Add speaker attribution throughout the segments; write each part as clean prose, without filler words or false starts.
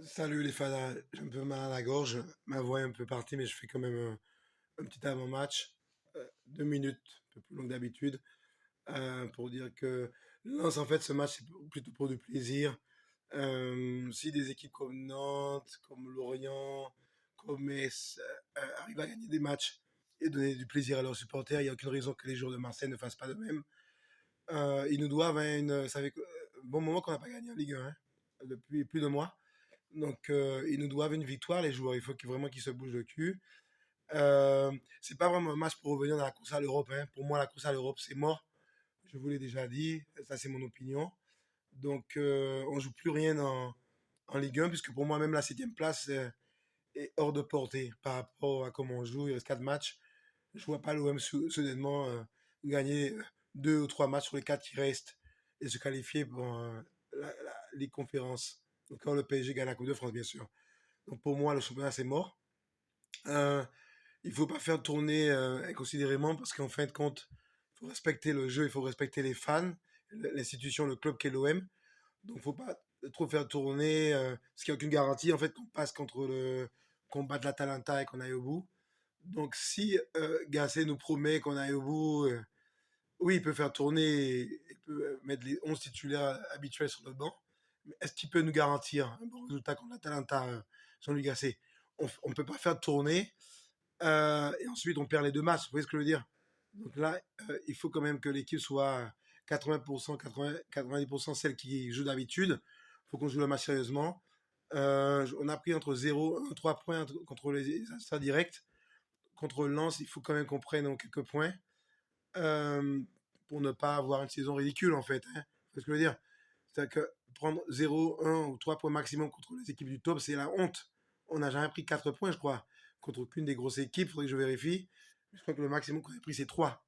Speaker 1: Salut les fans, j'ai un peu mal à la gorge, ma voix est un peu partie, mais je fais quand même un petit avant-match, 2 minutes, un peu plus long que d'habitude, pour dire que Lens, en fait, ce match, c'est plutôt pour du plaisir. Si des équipes comme Nantes, comme Lorient, comme Metz arrivent à gagner des matchs et donner du plaisir à leurs supporters, il n'y a aucune raison que les joueurs de Marseille ne fassent pas de même. Ils nous doivent ça fait un bon moment qu'on n'a pas gagné en Ligue 1, hein, depuis plus de mois. Donc, ils nous doivent une victoire, les joueurs. Il faut vraiment qu'ils se bougent le cul. C'est pas vraiment un match pour revenir dans la course à l'Europe, hein. Pour moi, la course à l'Europe, c'est mort. Je vous l'ai déjà dit. Ça, c'est mon opinion. Donc, on joue plus rien en Ligue 1, puisque pour moi, même la septième place est hors de portée par rapport à comment on joue. Il reste 4 matchs. Je vois pas l'OM soudainement gagner 2 ou 3 matchs sur les 4 qui restent et se qualifier pour les conférences. Donc, quand le PSG gagne la Coupe de France, bien sûr. Donc pour moi, le championnat, c'est mort. Euh, il faut pas faire tourner inconsidérément parce qu'en fin de compte, il faut respecter le jeu, il faut respecter les fans, l'institution, le club qu'est l'OM. Donc faut pas trop faire tourner, parce qu'il n'y a aucune garantie en fait qu'on passe contre le combat de l'Atalanta et qu'on aille au bout. Donc si Gasset nous promet qu'on aille au bout, oui, il peut faire tourner, il peut mettre les 11 titulaires habituels sur le banc. Mais est-ce qu'il peut nous garantir un bon résultat contre l'Atalanta, Jean-Luc Gasset? On ne peut pas faire tourner et ensuite on perd les 2 matchs. Vous voyez ce que je veux dire? Donc là, il faut quand même que l'équipe soit 80%, 90% celle qui joue d'habitude. Il faut qu'on joue le match sérieusement. On a pris entre 0 et 3 points contre les adversaires directs. Contre Lens, il faut quand même qu'on prenne quelques points euh, pour ne pas avoir une saison ridicule en fait, hein. C'est ce que je veux dire. C'est-à-dire que prendre 0, 1 ou 3 points maximum contre les équipes du top, c'est la honte. On n'a jamais pris 4 points, je crois, contre aucune des grosses équipes. Il faudrait que je vérifie. Je crois que le maximum qu'on a pris, c'est 3.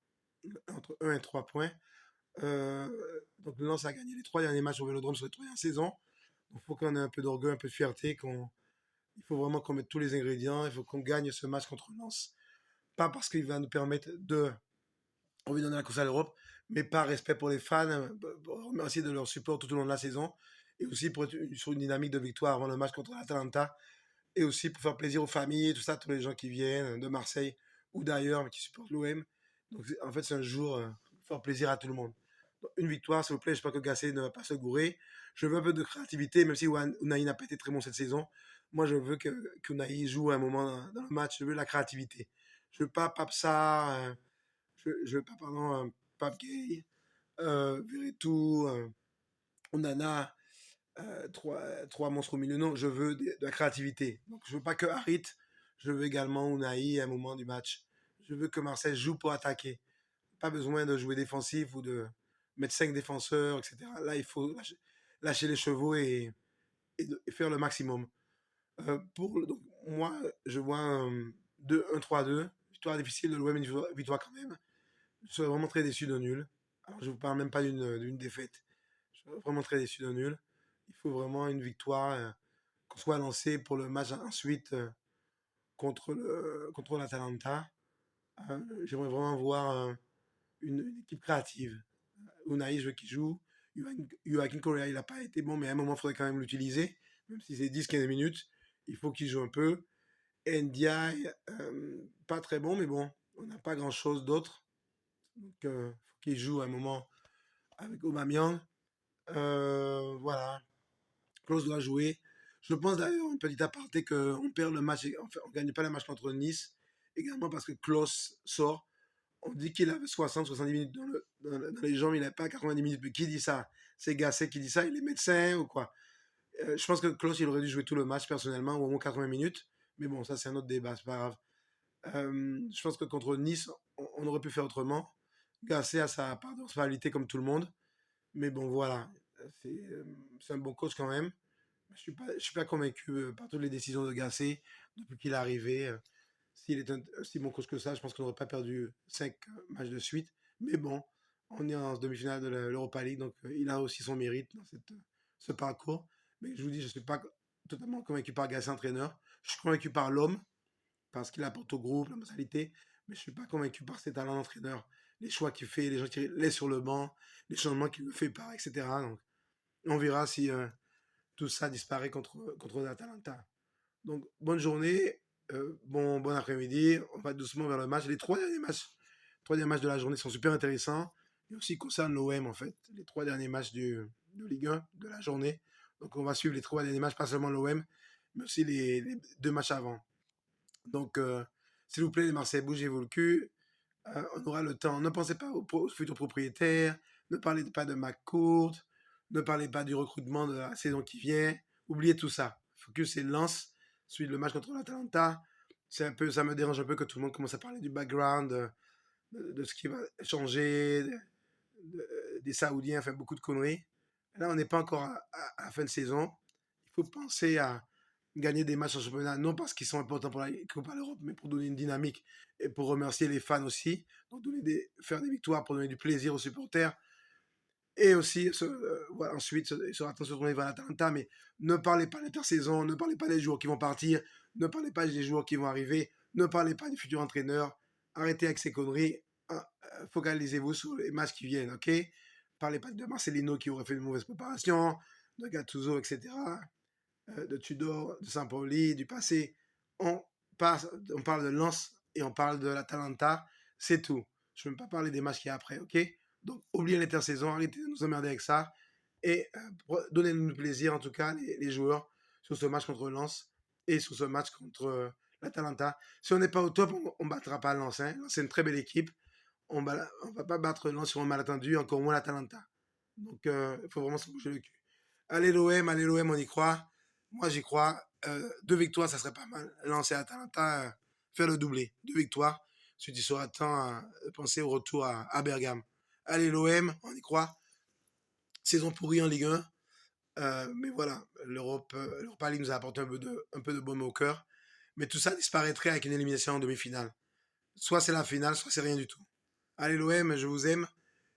Speaker 1: Entre 1 et 3 points. Donc Lens a gagné les 3 derniers matchs au Vélodrome sur les 3 dernières saisons. Donc il faut qu'on ait un peu d'orgueil, un peu de fierté. Il faut vraiment qu'on mette tous les ingrédients. Il faut qu'on gagne ce match contre Lens. Pas parce qu'il va nous permettre de envie de donner la course à l'Europe, mais par respect pour les fans, pour remercier de leur support tout au long de la saison, et aussi pour être sur une dynamique de victoire avant le match contre l'Atalanta, et aussi pour faire plaisir aux familles, tout ça, tous les gens qui viennent de Marseille ou d'ailleurs, mais qui supportent l'OM. Donc en fait, c'est un jour pour faire plaisir à tout le monde. Donc, une victoire, s'il vous plaît, j'espère que Gasset ne va pas se gourer. Je veux un peu de créativité, même si Unai n'a pas été très bon cette saison. Moi, je veux qu'Unai joue à un moment dans le match, je veux la créativité. Je veux pas Papsa, je veux pas, pardon, Pape Gay, Veretout, Onana, trois monstres au milieu. Non, je veux de la créativité. Donc, je veux pas que Harit, je veux également Unai à un moment du match. Je veux que Marseille joue pour attaquer. Pas besoin de jouer défensif ou de mettre 5 défenseurs, etc. Là, il faut lâcher les chevaux et faire le maximum. Donc, moi, je vois un 2-1-3-2. Victoire difficile de l'OM, une victoire quand même. Je serais vraiment très déçu d'un nul. Alors, je vous parle même pas d'une défaite. Je serais vraiment très déçu d'un nul. Il faut vraiment une victoire, qu'on soit lancé pour le match ensuite contre l'Atalanta. J'aimerais vraiment voir une équipe créative. Unai, je veux qu'il joue. Joaquin Correa, il n'a pas été bon, mais à un moment, il faudrait quand même l'utiliser. Même si c'est 10 15 minutes, il faut qu'il joue un peu. Ndiaye, pas très bon, mais bon, on n'a pas grand-chose d'autre. Donc, il faut qu'il joue à un moment avec Aubameyang. Voilà, Klose doit jouer. Je pense d'ailleurs, une petite aparté, qu'on perd le match, enfin, on ne gagne pas le match contre Nice, également parce que Klose sort. On dit qu'il avait 60-70 minutes dans les jambes, il n'avait pas 90 minutes. Mais qui dit ça? C'est Gasset qui dit ça, il est médecin ou quoi? Je pense que Klose, il aurait dû jouer tout le match personnellement, ou au moins 80 minutes. Mais bon, ça c'est un autre débat, c'est pas grave. Je pense que contre Nice, on aurait pu faire autrement. Gasset a sa part de responsabilité comme tout le monde. Mais bon, voilà, c'est c'est un bon coach quand même. Je suis pas convaincu par toutes les décisions de Gasset depuis qu'il est arrivé. S'il est un si bon coach que ça, je pense qu'on n'aurait pas perdu 5 matchs de suite. Mais bon, on est en demi-finale de l'Europa League, donc il a aussi son mérite dans ce parcours. Mais je vous dis, je ne suis pas totalement convaincu par Gasset entraîneur. Je suis convaincu par l'homme, parce qu'il apporte au groupe, la mentalité. Mais je ne suis pas convaincu par ses talents d'entraîneur. Les choix qu'il fait, les gens qu'il laisse sur le banc, les changements qu'il ne fait pas, etc. Donc, on verra si tout ça disparaît contre l'Atalanta. Donc, bonne journée, bon après-midi. On va doucement vers le match. Les trois derniers matchs de la journée sont super intéressants. Et aussi concernent l'OM, en fait. Les trois derniers matchs de Ligue 1 de la journée. Donc, on va suivre les trois derniers matchs, pas seulement l'OM, mais aussi les deux matchs avant. Donc, s'il vous plaît, les Marseillais, bougez-vous le cul. On aura le temps. Ne pensez pas aux futurs propriétaires. Ne parlez pas de McCourt. Ne parlez pas du recrutement de la saison qui vient. Oubliez tout ça. Focus et lance. Suite le match contre l'Atalanta. Ça me dérange un peu que tout le monde commence à parler du background, de ce qui va changer, des Saoudiens, enfin beaucoup de conneries. Là, on n'est pas encore à la fin de saison. Il faut penser à gagner des matchs en championnat, non parce qu'ils sont importants pour la Coupe à l'Europe, mais pour donner une dynamique et pour remercier les fans aussi. Donc faire des victoires pour donner du plaisir aux supporters. Et aussi, voilà, ensuite, il sera temps de se tourner vers l'Atalanta, mais ne parlez pas d'intersaison, ne parlez pas des joueurs qui vont partir, ne parlez pas des joueurs qui vont arriver, ne parlez pas des futurs entraîneurs. Arrêtez avec ces conneries. Focalisez-vous sur les matchs qui viennent, ok? Parlez pas de Marcelino qui aurait fait une mauvaise préparation, de Gattuso, etc., de Tudor, de Saint-Pauli, du passé. On, on parle de Lens et on parle de l'Atalanta, c'est tout. Je ne veux même pas parler des matchs qu'il y a après, ok? Donc, oubliez l'intersaison, arrêtez de nous emmerder avec ça et donnez-nous du plaisir, en tout cas, les joueurs, sur ce match contre Lens et sur ce match contre l'Atalanta. Si on n'est pas au top, on ne battra pas Lens. Hein. C'est une très belle équipe. On ne va pas battre Lens sur un malentendu, encore moins l'Atalanta. Donc, il faut vraiment se bouger le cul. Allez l'OM, on y croit. Moi, j'y crois. Deux victoires, ça serait pas mal. Lancer Atalanta, faire le doublé. Deux victoires. Ensuite, il sera temps à penser au retour à Bergame. Allez l'OM, on y croit. Saison pourrie en Ligue 1. Mais voilà, l'Europa League nous a apporté un peu de baume au cœur. Mais tout ça disparaîtrait avec une élimination en demi-finale. Soit c'est la finale, soit c'est rien du tout. Allez l'OM, je vous aime.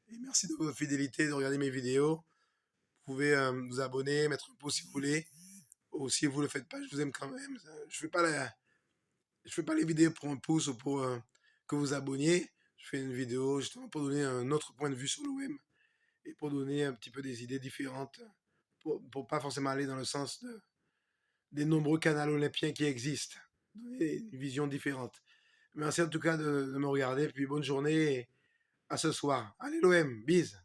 Speaker 1: Et merci de votre fidélité, de regarder mes vidéos. Vous pouvez vous abonner, mettre un pouce si vous voulez. Ou si vous ne le faites pas, je vous aime quand même. Je fais pas les vidéos pour un pouce ou pour que vous abonniez. Je fais une vidéo justement pour donner un autre point de vue sur l'OM et pour donner un petit peu des idées différentes, pour pas forcément aller dans le sens des nombreux canaux olympiens qui existent. Donner une vision différente. Merci en tout cas de me regarder, puis bonne journée et à ce soir. Allez l'OM, bise.